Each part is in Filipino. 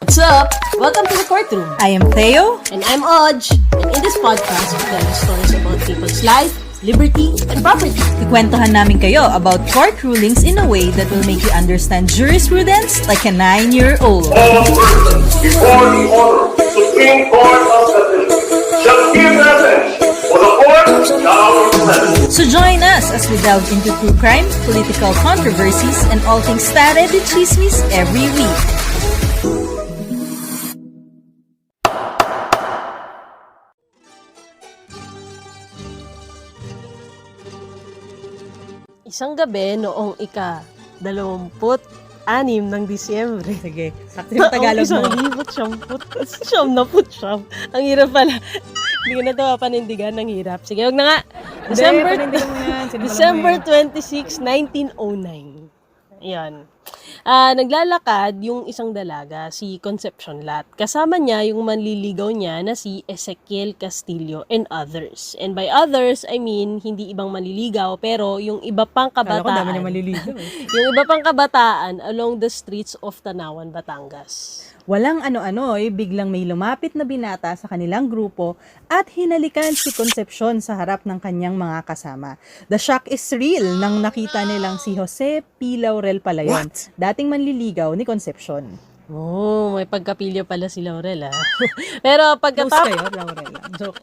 What's up? Welcome to the courtroom. I am Theo. And I'm Oj. And in this podcast, we tell stories about people's life, liberty, and property. Ikwentuhan namin kayo about court rulings in a way that will make you understand jurisprudence like a 9-year-old. All persons before the Honorable Supreme Court of the Philippines shall give evidence for the court now present. So join us as we delve into true crime, political controversies, and all things started with chismis every week. Isang gabi noong ika-26 ng Disyembre. Sige, sakto yung Tagalog mo. Siyam. Ang hirap pala. Hindi ko na ito panindigan, ang hirap. Sige, huwag na nga. December 26, 1909. Ayan. Naglalakad yung isang dalaga, si Concepcion Lat. Kasama niya yung manliligaw niya na si Ezekiel Castillo and others. And by others, I mean, hindi ibang manliligaw, pero yung iba pang kabataan. Kala ko dami niya manliligaw. Yung iba pang kabataan along the streets of Tanawan, Batangas. Walang ano-ano biglang may lumapit na binata sa kanilang grupo at hinalikan si Concepcion sa harap ng kanyang mga kasama. The shock is real nang nakita nilang si Jose P. Laurel pala yun, dating manliligaw ni Concepcion. Oh, may pagkapilyo pala si Laurel, Pero Close kayo, Laurel. Joke.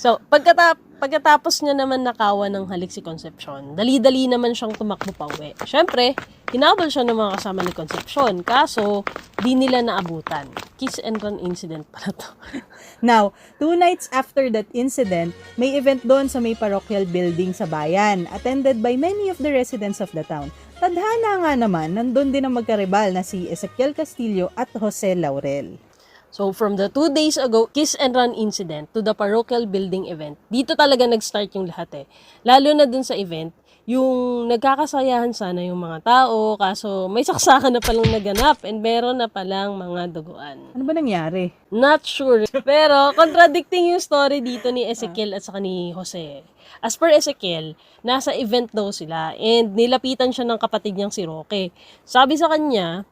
So, pagkatapos niya naman nakawan ng halik si Concepcion, dali-dali naman siyang tumakbo pa uwi. Siyempre, hinabol siya ng mga kasama ni Concepcion, kaso di nila naabutan. Kiss and run incident pala to. Now, 2 nights after that incident, may event doon sa may parochial building sa bayan, attended by many of the residents of the town. Tadhana nga naman, nandun din ang magkaribal na si Ezekiel Castillo at Jose Laurel. So, from the 2 days ago kiss and run incident to the parochial building event, dito talaga nag-start yung lahat Lalo na dun sa event, yung nagkakasayahan sana yung mga tao, kaso may saksakan na palang naganap and meron na palang mga duguan. Ano ba nangyari? Not sure. Pero, contradicting yung story dito ni Ezekiel at saka ni Jose. As per Ezekiel, nasa event daw sila and nilapitan siya ng kapatid niyang si Roque. Sabi sa kanya,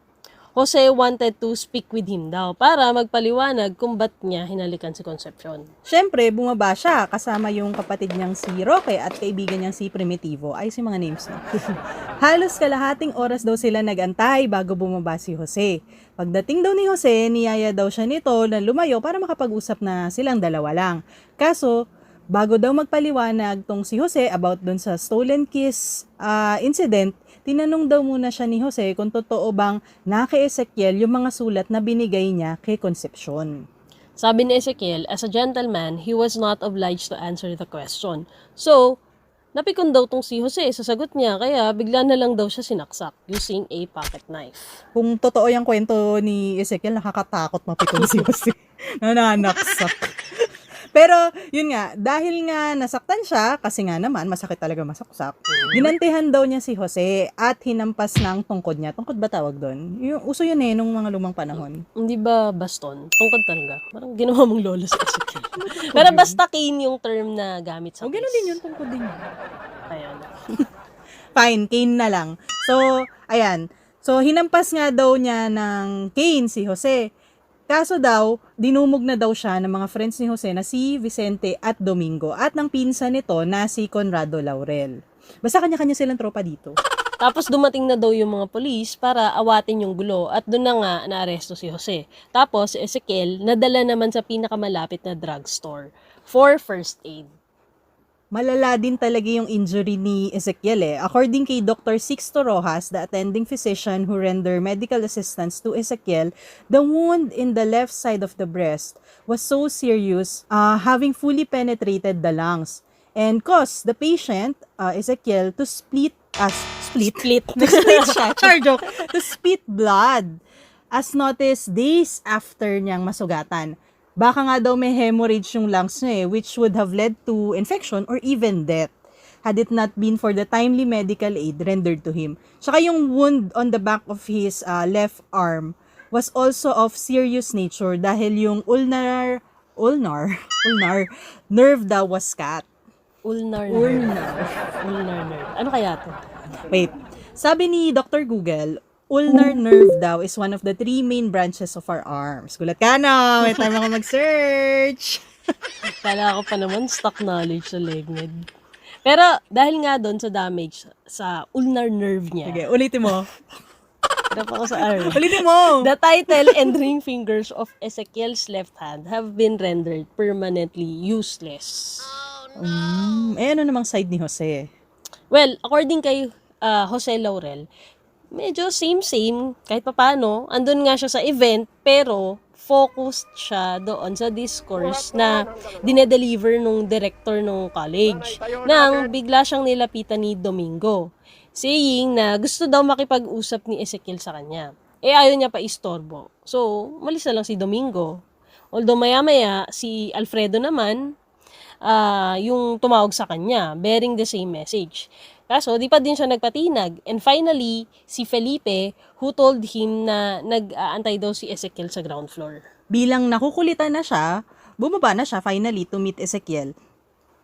Jose wanted to speak with him daw para magpaliwanag kung ba't niya hinalikan si Concepcion. Siyempre, bumaba siya kasama yung kapatid niyang si Roque at kaibigan niyang si Primitivo. Ayos yung mga names, no? Halos kalahating oras daw sila nag-antay bago bumaba si Jose. Pagdating daw ni Jose, niyaya daw siya nito na lumayo para makapag-usap na silang dalawa lang. Kaso, bago daw magpaliwanag tong si Jose about dun sa stolen kiss incident, tinanong daw muna siya ni Jose kung totoo bang na kay Ezekiel yung mga sulat na binigay niya kay Concepcion. Sabi ni Ezekiel, as a gentleman, he was not obliged to answer the question. So, napikon daw tong si Jose sa sagot niya, kaya bigla na lang daw siya sinaksak using a pocket knife. Kung totoo yung kwento ni Ezekiel, nakakatakot mapikon si Jose. Nananaksak. Pero, yun nga, dahil nga nasaktan siya, kasi nga naman, masakit talaga masaksak, ginantihan daw niya si Jose at hinampas ng tungkod niya. Tungkod ba tawag doon? Uso yun nung mga lumang panahon. Hindi ba baston? Tungkod talaga. Parang ginawa mong lolo sa Ezekiel. Pero basta cane yung term na gamit sa case. Ganun din yun, tungkod din yun. Ayan. Fine, cane na lang. So, ayan. So, hinampas nga daw niya ng cane si Jose. Kaso daw, dinumog na daw siya ng mga friends ni Jose na si Vicente at Domingo at ng pinsan nito na si Conrado Laurel. Basta kanya-kanya silang tropa dito. Tapos dumating na daw yung mga polis para awatin yung gulo at doon na nga naaresto si Jose. Tapos si Ezekiel nadala naman sa pinakamalapit na drugstore for first aid. Malala din talaga yung injury ni Ezekiel According kay Dr. Sixto Rojas, the attending physician who rendered medical assistance to Ezekiel, the wound in the left side of the breast was so serious, having fully penetrated the lungs and caused the patient, Ezekiel, to to split blood as noticed days after niyang masugatan. Baka nga daw may hemorrhage yung lungs niya which would have led to infection or even death had it not been for the timely medical aid rendered to him. Tsaka yung wound on the back of his left arm was also of serious nature dahil yung ulnar nerve daw was cut. Ulnar nerve. Ano kaya to? Wait. Sabi ni Dr. Google, ulnar nerve daw is one of the 3 main branches of our arms. Gulat ka na, may time ako mag-search. Kala ko pa naman stock knowledge sa legmed. Pero dahil nga doon sa damage sa ulnar nerve niya, Sige, ulitin mo. hirap ako sa R. Ulitin mo! The title and ring fingers of Ezekiel's left hand have been rendered permanently useless. Ano namang side ni Jose? Well, according kay Jose Laurel, medyo same-same, kahit papano. Andun nga siya sa event, pero focused siya doon sa discourse na dinedeliver nung director ng college nang bigla siyang nilapitan ni Domingo, saying na gusto daw makipag-usap ni Ezekiel sa kanya. Ayaw niya pa istorbo. So, malis na lang si Domingo. Although maya-maya, si Alfredo naman, yung tumawag sa kanya, bearing the same message. Kaso, di pa din siya nagpatinag. And finally, si Felipe, who told him na nag-aantay daw si Ezekiel sa ground floor. Bilang nakukulitan na siya, bumaba na siya finally to meet Ezekiel.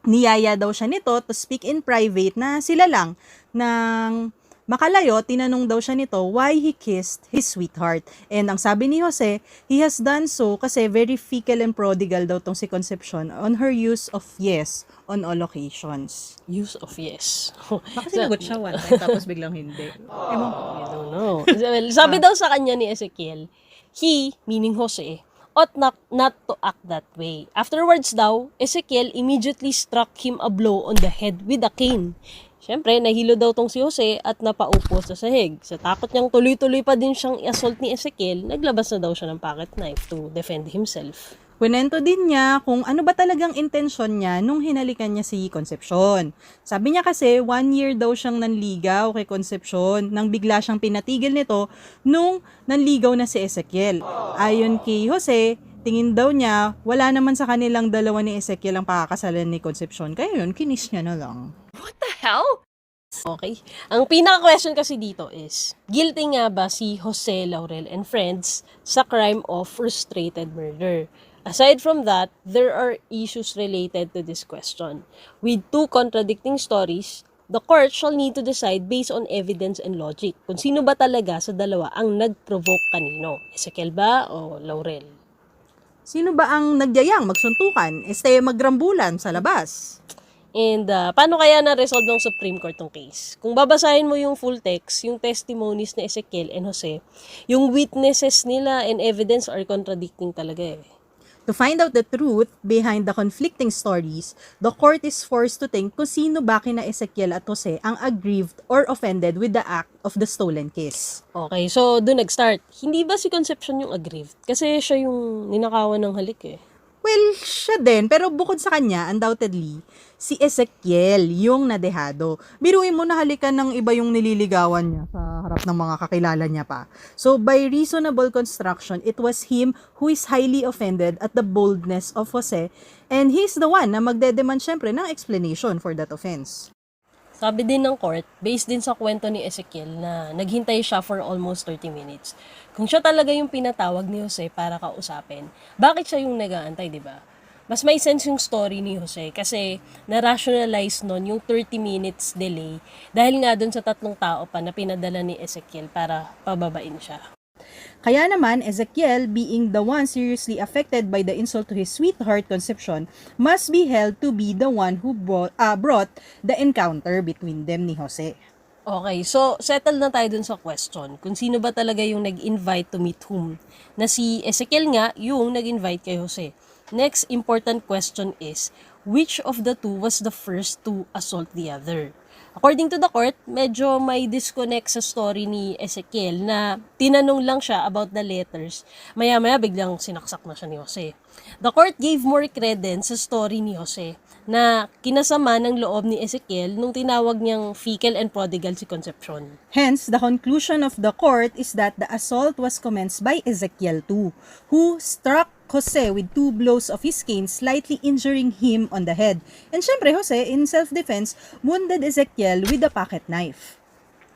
Niyaya daw siya nito to speak in private na sila lang. Nang makalayo, tinanong daw siya nito why he kissed his sweetheart. And ang sabi ni Jose, he has done so kasi very fickle and prodigal daw tong si Concepcion on her use of yes on all occasions. Use of yes. Baka sinagot siya one time tapos biglang hindi. Ewan ko. I don't know. Well, sabi daw sa kanya ni Ezekiel, he, meaning Jose, ought not to act that way. Afterwards daw, Ezekiel immediately struck him a blow on the head with a cane. Siyempre, nahilo daw tong si Jose at napaupo sa sahig. Sa takot niyang tuloy-tuloy pa din siyang i-assault ni Ezekiel, naglabas na daw siya ng pocket knife to defend himself. Kwento din niya kung ano ba talagang intensyon niya nung hinalikan niya si Concepcion. Sabi niya kasi 1 year daw siyang nanligaw kay Concepcion nang bigla siyang pinatigil nito nung nanligaw na si Ezekiel. Ayon kay Jose, tingin daw niya wala naman sa kanilang dalawa ni Ezekiel ang pakakasalan ni Concepcion. Kaya yun, kinis niya na lang. Okay. Ang pinaka-question kasi dito is, guilty nga ba si Jose Laurel and friends sa crime of frustrated murder? Aside from that, there are issues related to this question. With 2 contradicting stories, the court shall need to decide based on evidence and logic kung sino ba talaga sa dalawa ang nag-provoke kanino. Ezekiel ba o Laurel? Sino ba ang nagyayang magsuntukan? Magrambulan sa labas? And paano kaya na-resolve ng Supreme Court tong case? Kung babasahin mo yung full text, yung testimonies ni Ezekiel and Jose, yung witnesses nila and evidence are contradicting talaga eh. To find out the truth behind the conflicting stories, the court is forced to think kung sino ba kina Ezekiel at Jose ang aggrieved or offended with the act of the stolen kiss. Okay, so doon nag-start. Hindi ba si Concepcion yung aggrieved? Kasi siya yung ninakawan ng halik eh. Well, siya din. Pero bukod sa kanya, undoubtedly, si Ezekiel yung nadehado. Biruin mo na halikan ng iba yung nililigawan niya sa harap ng mga kakilala niya pa. So, by reasonable construction, it was him who is highly offended at the boldness of Jose, and he's the one na magdedemand syempre ng explanation for that offense. Sabi din ng court, based din sa kwento ni Ezekiel na naghintay siya for almost 30 minutes. Kung siya talaga yung pinatawag ni Jose para kausapin, bakit siya yung nag-aantay, di ba? Mas may sense yung story ni Jose kasi na-rationalize nun yung 30 minutes delay dahil nga dun sa 3 tao pa na pinadala ni Ezekiel para pababain siya. Kaya naman, Ezekiel, being the one seriously affected by the insult to his sweetheart Concepcion, must be held to be the one who brought the encounter between them ni Jose. Okay, so settle na tayo dun sa question. Kung sino ba talaga yung nag-invite to meet whom? Na si Ezekiel nga yung nag-invite kay Jose. Next important question is, which of the two was the first to assault the other? According to the court, medyo may disconnect sa story ni Ezekiel na tinanong lang siya about the letters. Maya-maya biglang sinaksak na siya ni Jose. The court gave more credence sa story ni Jose na kinasama ng loob ni Ezekiel nung tinawag niyang fickle and prodigal si Concepcion. Hence, the conclusion of the court is that the assault was commenced by Ezekiel too, who struck Jose with 2 blows of his cane, slightly injuring him on the head. And syempre, Jose, in self-defense, wounded Ezekiel with a pocket knife.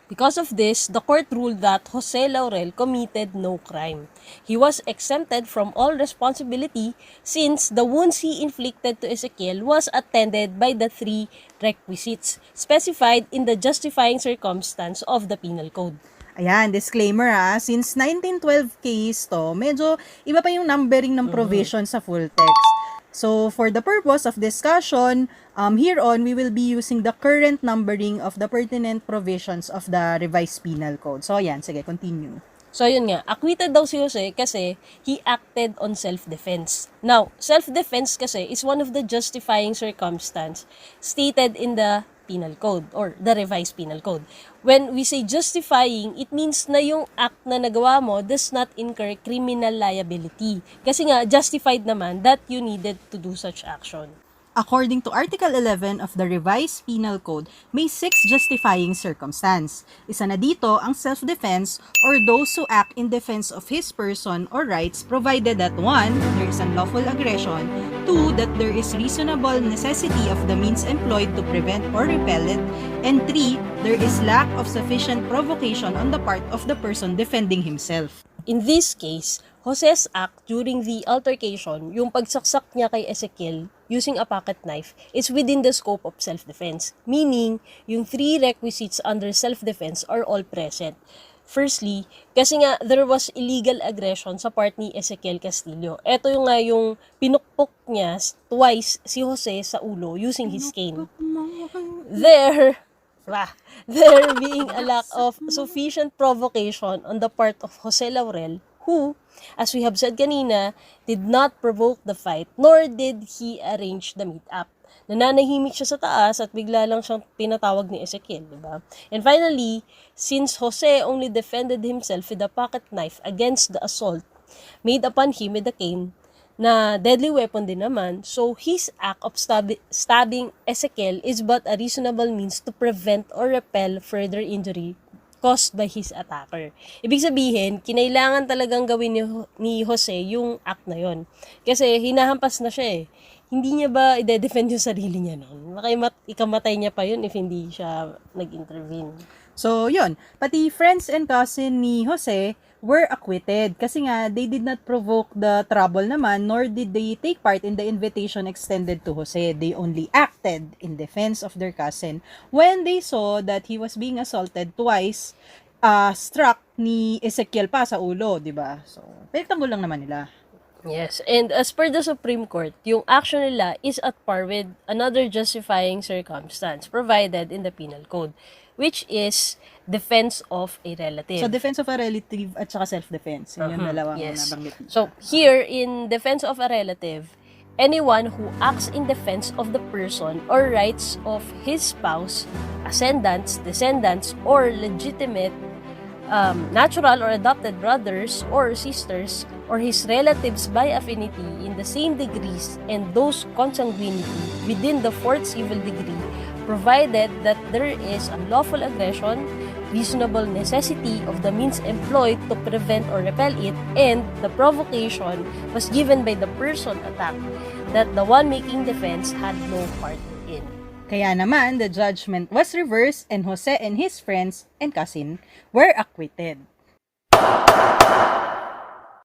Because of this, the court ruled that Jose Laurel committed no crime. He was exempted from all responsibility since the wounds he inflicted to Ezekiel was attended by the 3 requisites specified in the justifying circumstance of the penal code. Ayan, disclaimer since 1912 case to, medyo iba pa yung numbering ng provision sa full text. So, for the purpose of discussion, here on, we will be using the current numbering of the pertinent provisions of the revised penal code. So, ayan, sige, continue. So, yun nga. Acquitted daw si Jose kasi he acted on self-defense. Now, self-defense kasi is one of the justifying circumstance stated in the penal code or the revised penal code. When we say justifying, it means na yung act na nagawa mo does not incur criminal liability. Kasi nga, justified naman that you needed to do such action. According to Article 11 of the Revised Penal Code, may 6 justifying circumstance. Isa na dito ang self-defense or those who act in defense of his person or rights provided that 1. There is unlawful aggression, 2. That there is reasonable necessity of the means employed to prevent or repel it, and 3. There is lack of sufficient provocation on the part of the person defending himself. In this case, Jose's act during the altercation, yung pagsaksak niya kay Ezekiel using a pocket knife, is within the scope of self-defense. Meaning, yung 3 requisites under self-defense are all present. Firstly, kasi nga there was illegal aggression sa part ni Ezekiel Castillo. Ito yung nga yung pinukpok niya twice si Jose sa ulo using his cane. There being a lack of sufficient provocation on the part of Jose Laurel, who, as we have said kanina, did not provoke the fight, nor did he arrange the meet-up. Nananahimik siya sa taas at bigla lang siyang pinatawag ni Ezekiel, diba? And finally, since Jose only defended himself with a pocket knife against the assault made upon him with a cane, na deadly weapon din naman, so his act of stabbing Ezekiel is but a reasonable means to prevent or repel further injury caused by his attacker. Ibig sabihin, kinailangan talagang gawin ni Jose yung act na yon. Kasi hinahampas na siya eh. Hindi niya ba ide-defend yung sarili niya nun? Ikamatay niya pa yun if hindi siya nag-intervene. So, yun. Pati friends and cousin ni Jose were acquitted kasi nga they did not provoke the trouble naman nor did they take part in the invitation extended to Jose. They only acted in defense of their cousin when they saw that he was being assaulted twice, struck ni Ezekiel pa sa ulo, di ba? So, pinagtanggol lang naman nila. Yes, and as per the Supreme Court, yung action nila is at par with another justifying circumstance provided in the Penal Code, which is defense of a relative. So, defense of a relative at saka self-defense. Yun yung dalawang nabanggit. So, here, in defense of a relative, anyone who acts in defense of the person or rights of his spouse, ascendants, descendants, or legitimate natural or adopted brothers or sisters, or his relatives by affinity in the same degrees and those consanguinity within the 4th civil degree, provided that there is unlawful aggression, reasonable necessity of the means employed to prevent or repel it, and the provocation was given by the person attacked, that the one making defense had no part in. Kaya naman, the judgment was reversed and Jose and his friends and cousin were acquitted.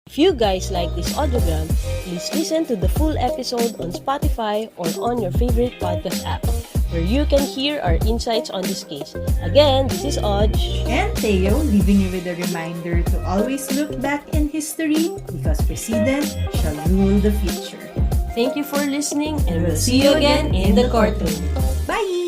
If you guys like this audiogram, please listen to the full episode on Spotify or on your favorite podcast app, where you can hear our insights on this case. Again, this is Oj And Theo, leaving you with a reminder to always look back in history because precedent shall rule the future. Thank you for listening, and we'll see you again in the courtroom. Bye!